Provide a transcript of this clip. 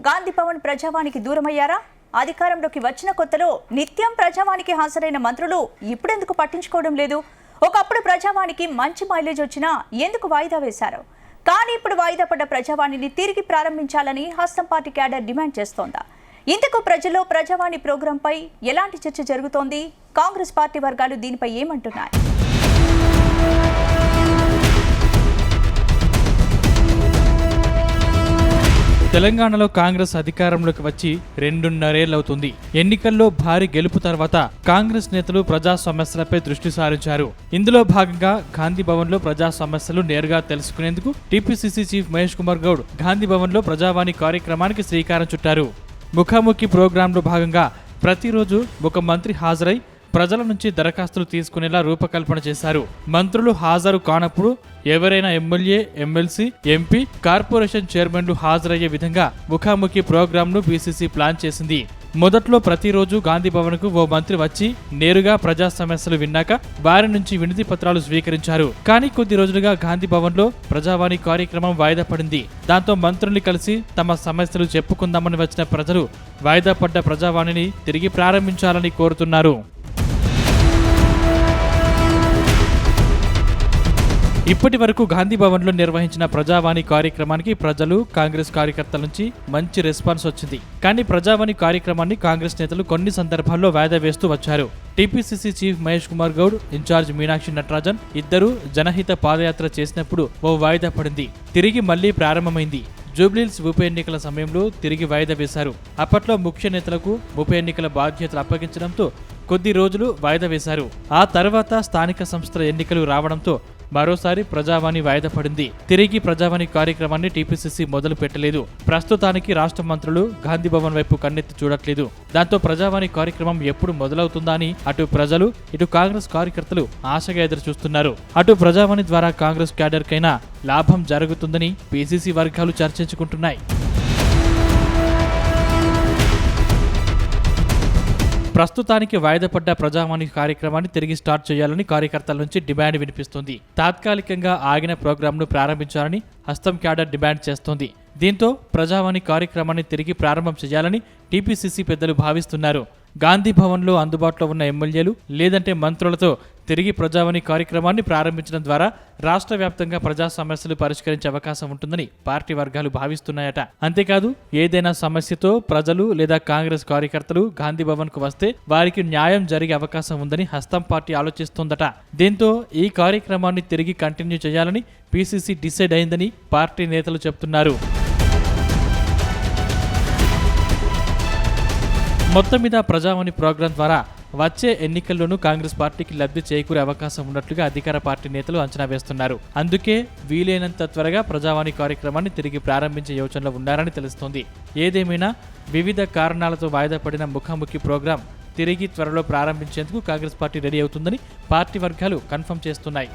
గాంధీ భవన్ ప్రజావానికి దూరమయ్యారా? అధికారంలోకి వచ్చిన కొత్తలో నిత్యం ప్రజావానికి హాజరైన మంత్రులు ఇప్పుడెందుకు పట్టించుకోవడం లేదు? ఒకప్పుడు ప్రజావానికి మంచి మైలేజ్ వచ్చినా ఎందుకు వాయిదా వేశారు? కానీ ఇప్పుడు వాయిదా పడ్డ ప్రజావాణిని తిరిగి ప్రారంభించాలని హస్తం పార్టీ క్యాడర్ డిమాండ్ చేస్తోందా? ఇంతకు ప్రజల్లో ప్రజావాణి ప్రోగ్రాంపై ఎలాంటి చర్చ జరుగుతోంది? కాంగ్రెస్ పార్టీ వర్గాలు దీనిపై ఏమంటున్నాయి? తెలంగాణలో కాంగ్రెస్ అధికారంలోకి వచ్చి 2.5 ఏళ్లవుతుంది. ఎన్నికల్లో భారీ గెలుపు తర్వాత కాంగ్రెస్ నేతలు ప్రజా సమస్యలపై దృష్టి సారించారు. ఇందులో భాగంగా గాంధీ భవన్ లో ప్రజా సమస్యలు నేరుగా తెలుసుకునేందుకు టీపీసీసీ చీఫ్ మహేష్ కుమార్ గౌడ్ గాంధీ భవన్ లో ప్రజావాణి కార్యక్రమానికి శ్రీకారం చుట్టారు. ముఖాముఖి ప్రోగ్రాంలో భాగంగా ప్రతిరోజు ఒక మంత్రి హాజరై ప్రజల నుంచి దరఖాస్తులు తీసుకునేలా రూపకల్పన చేశారు. మంత్రులు హాజరు కానప్పుడు ఎవరైనా ఎమ్మెల్యే, ఎమ్మెల్సీ, ఎంపీ, కార్పొరేషన్ చైర్మన్లు హాజరయ్యే విధంగా ముఖాముఖి ప్రోగ్రాంను బీసీసీ ప్లాన్ చేసింది. మొదట్లో ప్రతిరోజు గాంధీ భవన్ కు ఓ మంత్రి వచ్చి నేరుగా ప్రజా సమస్యలు విన్నాక వారి నుంచి వినతి పత్రాలు స్వీకరించారు. కానీ కొద్ది రోజులుగా గాంధీ భవన్ లో ప్రజావాణి కార్యక్రమం వాయిదా పడింది. దాంతో మంత్రుల్ని కలిసి తమ సమస్యలు చెప్పుకుందామని వచ్చిన ప్రజలు వాయిదా పడ్డ ప్రజావాణిని తిరిగి ప్రారంభించాలని కోరుతున్నారు. ఇప్పటి వరకు గాంధీ భవన్ లో నిర్వహించిన ప్రజావాణి కార్యక్రమానికి ప్రజలు, కాంగ్రెస్ కార్యకర్తల నుంచి మంచి రెస్పాన్స్ వచ్చింది. కానీ ప్రజావాణి కార్యక్రమాన్ని కాంగ్రెస్ నేతలు కొన్ని సందర్భాల్లో వాయిదా వేస్తూ వచ్చారు. TPCC chief Mahesh Kumar Goud, incharge Meenakshi Natarajan ఇద్దరు జనహిత పాదయాత్ర చేసినప్పుడు ఓ వాయిదా పడింది. తిరిగి మళ్లీ ప్రారంభమైంది. జూబ్లీహిల్స్ ఉప ఎన్నికల సమయంలో తిరిగి వాయిదా వేశారు. అప్పట్లో ముఖ్య నేతలకు ఉప ఎన్నికల బాధ్యతలు అప్పగించడంతో కొద్ది రోజులు వాయిదా వేశారు. ఆ తర్వాత స్థానిక సంస్థల ఎన్నికలు రావడంతో మరోసారి ప్రజావాణి వాయిదా పడింది. తిరిగి ప్రజావాణి కార్యక్రమాన్ని టీపీసీసీ మొదలు పెట్టలేదు. ప్రస్తుతానికి రాష్ట్ర మంత్రులు గాంధీ భవన్ వైపు కన్నెత్తి చూడట్లేదు. దాంతో ప్రజావాణి కార్యక్రమం ఎప్పుడు మొదలవుతుందా అని అటు ప్రజలు, ఇటు కాంగ్రెస్ కార్యకర్తలు ఆశగా ఎదురు చూస్తున్నారు. అటు ప్రజావాణి ద్వారా కాంగ్రెస్ క్యాడర్ కైనా లాభం జరుగుతుందని పీసీసీ వర్గాలు చర్చించుకుంటున్నాయి. ప్రస్తుతానికి వాయిదా పడ్డ ప్రజావాణి కార్యక్రమాన్ని తిరిగి స్టార్ట్ చేయాలని కార్యకర్తల నుంచి డిమాండ్ వినిపిస్తుంది. తాత్కాలికంగా ఆగిన ప్రోగ్రాంను ప్రారంభించాలని హస్తం క్యాడర్ డిమాండ్ చేస్తోంది. దీంతో ప్రజావాణి కార్యక్రమాన్ని తిరిగి ప్రారంభం చేయాలని టీపీసీసీ పెద్దలు భావిస్తున్నారు. గాంధీ భవన్ లో అందుబాటులో ఉన్న ఎమ్మెల్యేలు లేదంటే మంత్రులతో తిరిగి ప్రజావాణి కార్యక్రమాన్ని ప్రారంభించడం ద్వారా రాష్ట్ర వ్యాప్తంగా ప్రజా సమస్యలు పరిష్కరించే అవకాశం ఉంటుందని పార్టీ వర్గాలు భావిస్తున్నాయట. అంతేకాదు, ఏదైనా సమస్యతో ప్రజలు లేదా కాంగ్రెస్ కార్యకర్తలు గాంధీ భవన్ కు వస్తే వారికి న్యాయం జరిగే అవకాశం ఉందని హస్తం పార్టీ ఆలోచిస్తోందట. దీంతో ఈ కార్యక్రమాన్ని తిరిగి కంటిన్యూ చేయాలని పీసీసీ డిసైడ్ అయిందని పార్టీ నేతలు చెబుతున్నారు. మొత్తం మీద ప్రజావాణి ప్రోగ్రాం ద్వారా వచ్చే ఎన్నికల్లోనూ కాంగ్రెస్ పార్టీకి లబ్ధి చేకూరే అవకాశం ఉన్నట్లుగా అధికార పార్టీ నేతలు అంచనా వేస్తున్నారు. అందుకే వీలైనంత త్వరగా ప్రజావాణి కార్యక్రమాన్ని తిరిగి ప్రారంభించే యోచనలో ఉన్నారని తెలుస్తోంది. ఏదేమైనా వివిధ కారణాలతో వాయిదా పడిన ముఖాముఖి ప్రోగ్రాం తిరిగి త్వరలో ప్రారంభించేందుకు కాంగ్రెస్ పార్టీ రెడీ అవుతుందని పార్టీ వర్గాలు కన్ఫర్మ్ చేస్తున్నాయి.